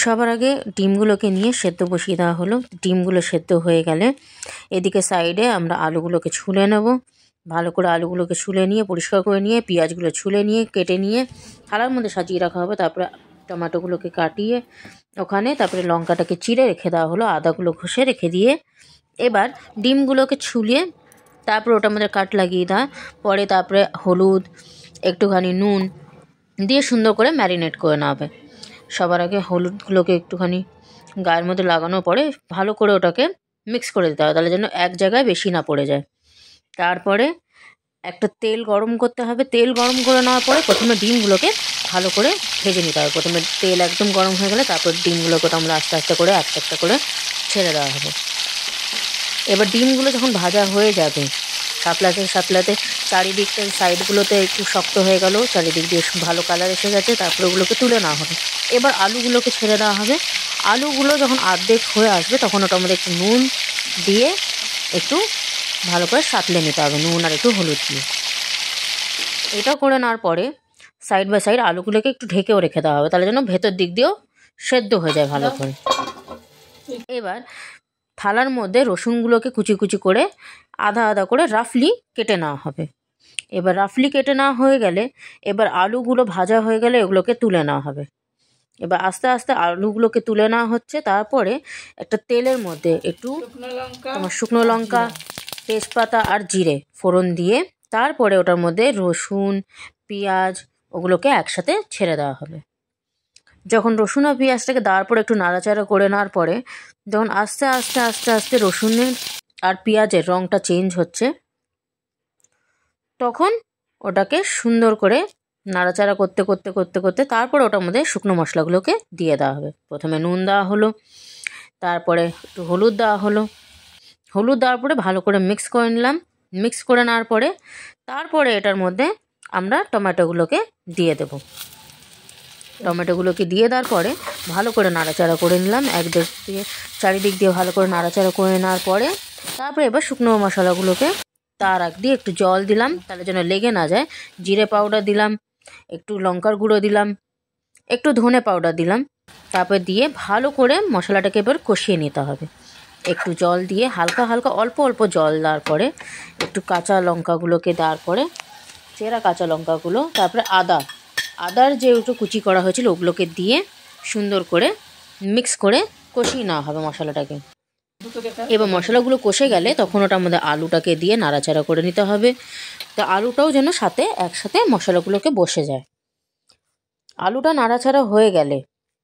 সবার আগে ডিমগুলোকে নিয়ে সেদ্ধ বসিয়ে দেওয়া হলো। ডিমগুলো সেদ্ধ হয়ে গেলে এদিকে সাইডে আমরা আলুগুলোকে ছুলে নেব। ভালো করে আলুগুলোকে ছুলে নিয়ে পরিষ্কার করে নিয়ে পেঁয়াজগুলো ছুলে নিয়ে কেটে নিয়ে থালার মধ্যে সাজিয়ে রাখা হবে। তারপরে টমেটোগুলোকে কাটিয়ে ওখানে, তারপরে লঙ্কাটাকে চিড়ে রেখে দেওয়া হলো, আদাগুলো ঘষে রেখে দিয়ে এবার ডিমগুলোকে ছুলিয়ে তারপরে ওটার মধ্যে কাট লাগিয়ে দেওয়া পরে তারপরে হলুদ, একটুখানি নুন দিয়ে সুন্দর করে ম্যারিনেট করে নেওয়া হবে। সবার আগে হলুদগুলোকে একটুখানি গায়ের মধ্যে লাগানোর পরে ভালো করে ওটাকে মিক্স করে দিতে হবে, তাহলে যেন এক জায়গায় বেশি না পড়ে যায়। তারপরে একটা তেল গরম করতে হবে। তেল গরম করে নেওয়ার পরে প্রথমে ডিমগুলোকে ভালো করে ভেজে নিতে হবে। প্রথমে তেল একদম গরম হয়ে গেলে তারপর ডিমগুলোকে আমরা আস্তে আস্তে করে একটা একটা করে ছেড়ে দেওয়া হবে। এবার ডিমগুলো যখন ভাজা হয়ে যাবে সাতলাতে সাতলাতে চারিদিকটা সাইডগুলোতে একটু শক্ত হয়ে গেল, চারিদিক দিয়ে ভালো কালার এসে গেছে, তারপরে ওগুলোকে তুলে নেওয়া হবে। এবার আলুগুলোকে ছেড়ে দেওয়া হবে। আলুগুলো যখন অর্ধেক হয়ে আসবে তখন ওটার মধ্যে একটু নুন দিয়ে একটু ভালো করে সাঁতলে নিতে হবে, নুন আর একটু হলুদ দিয়ে। এটা করে নেওয়ার পরে সাইড বাই সাইড আলুগুলোকে একটু ঢেকেও রেখে দেওয়া হবে, তাহলে যেন ভেতর দিক দিয়েও সেদ্ধ হয়ে যায় ভালো করে। এবার থালার মধ্যে রসুনগুলোকে কুচি কুচি করে আধা আধা করে রাফলি কেটে নেওয়া হবে। এবার রাফলি কেটে নেওয়া হয়ে গেলে এবার আলুগুলো ভাজা হয়ে গেলে এগুলোকে তুলে নেওয়া হবে। এবার আস্তে আস্তে আলুগুলোকে তুলে নেওয়া হচ্ছে। তারপরে একটা তেলের মধ্যে একটু শুকনো লঙ্কা, তেজপাতা আর জিরে ফোড়ন দিয়ে তারপরে ওটার মধ্যে রসুন, পেঁয়াজ ওগুলোকে একসাথে ছেড়ে দেওয়া হবে। যখন রসুন আর পেঁয়াজটাকে দেওয়ার পরে একটু নাড়াচাড়া করে নেওয়ার পরে যখন আস্তে আস্তে আস্তে আস্তে রসুনের আর পেঁয়াজের রঙটা চেঞ্জ হচ্ছে তখন ওটাকে সুন্দর করে নাড়াচাড়া করতে করতে করতে করতে তারপর ওটার মধ্যে শুকনো মশলাগুলোকে দিয়ে দেওয়া হবে। প্রথমে নুন দেওয়া হলো, তারপরে একটু হলুদ দেওয়া হলো। হলুদ দেওয়ার পরে ভালো করে মিক্স করে নিলাম। মিক্স করে নেওয়ার পরে তারপরে এটার মধ্যে আমরা টমেটোগুলোকে দিয়ে দেব। টমেটোগুলোকে দিয়ে দেওয়ার পরে ভালো করে নাড়াচাড়া করে নিলাম, একদিক দিয়ে চারিদিক দিয়ে ভালো করে নাড়াচাড়া করে নেওয়ার পরে তারপরে এবার শুকনো মশলাগুলোকে তার আগ দিয়ে একটু জল দিলাম তাহলে যেন লেগে না যায়। জিরে পাউডার দিলাম, একটু লঙ্কার গুঁড়ো দিলাম, একটু ধনে পাউডার দিলাম। তারপর দিয়ে ভালো করে মশলাটাকে এবার কষিয়ে নিতে হবে। একটু জল দিয়ে হালকা হালকা অল্প অল্প জল দেওয়ার পরে একটু কাঁচা লঙ্কাগুলোকে দেওয়ার পরে চেরা কাঁচা লঙ্কাগুলো, তারপরে আদার যে একটু কুচি করা হয়েছিল ওগুলোকে দিয়ে সুন্দর করে মিক্স করে কষিয়ে নেওয়া হবে মশলাটাকে। এবার মশলাগুলো কষে গেলে তখন ওটার মধ্যে আলুটাকে দিয়ে নাড়াচাড়া করে নিতে হবে। তো আলুটাও যেন একসাথে মশলাগুলোকে বসে যায়। আলুটা নাড়াচাড়া হয়ে গেলে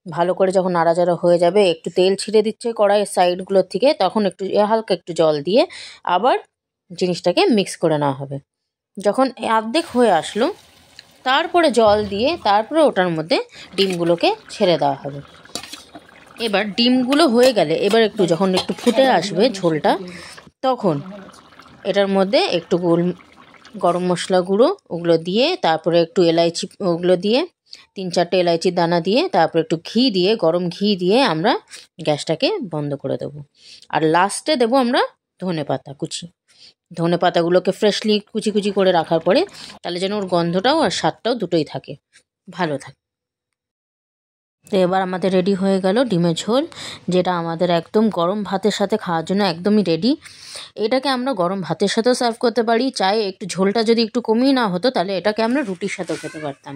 ভালো করে যখন নাড়াচাড়া হয়ে যাবে একটু তেল ছিঁড়ে দিচ্ছে কড়াইয়ের সাইডগুলোর থেকে, তখন একটু হালকা একটু জল দিয়ে আবার জিনিসটাকে মিক্স করে নেওয়া হবে। যখন অর্ধেক হয়ে আসলো তারপরে জল দিয়ে তারপরে ওটার মধ্যে ডিমগুলোকে ছেড়ে দেওয়া হবে। এবার ডিমগুলো হয়ে গেলে এবার যখন একটু ফুটে আসবে ঝোলটা তখন এটার মধ্যে একটু গরম মশলা গুঁড়ো ওগুলো দিয়ে তারপরে একটু এলাইচি ওগুলো দিয়ে 3-4টে এলাইচির দানা দিয়ে তারপরে একটু ঘি দিয়ে গরম ঘি দিয়ে আমরা গ্যাসটাকে বন্ধ করে দেবো। আর লাস্টে দেবো আমরা ধনেপাতা কুচি। ধনেপাতাগুলোকে ফ্রেশলি কুচি কুচি করে রাখার পরে তাহলে যেন ওর গন্ধটাও আর স্বাদটাও দুটোই থাকে, ভালো থাকে। তো এবার আমাদের রেডি হয়ে গেল ডিমের ঝোল, যেটা আমাদের একদম গরম ভাতের সাথে খাওয়ার জন্য একদমই রেডি। এটাকে আমরা গরম ভাতের সাথেও সার্ভ করতে পারি, চাই একটু ঝোলটা যদি একটু কমিয়ে না হতো তাহলে এটাকে আমরা রুটির সাথেও খেতে পারতাম।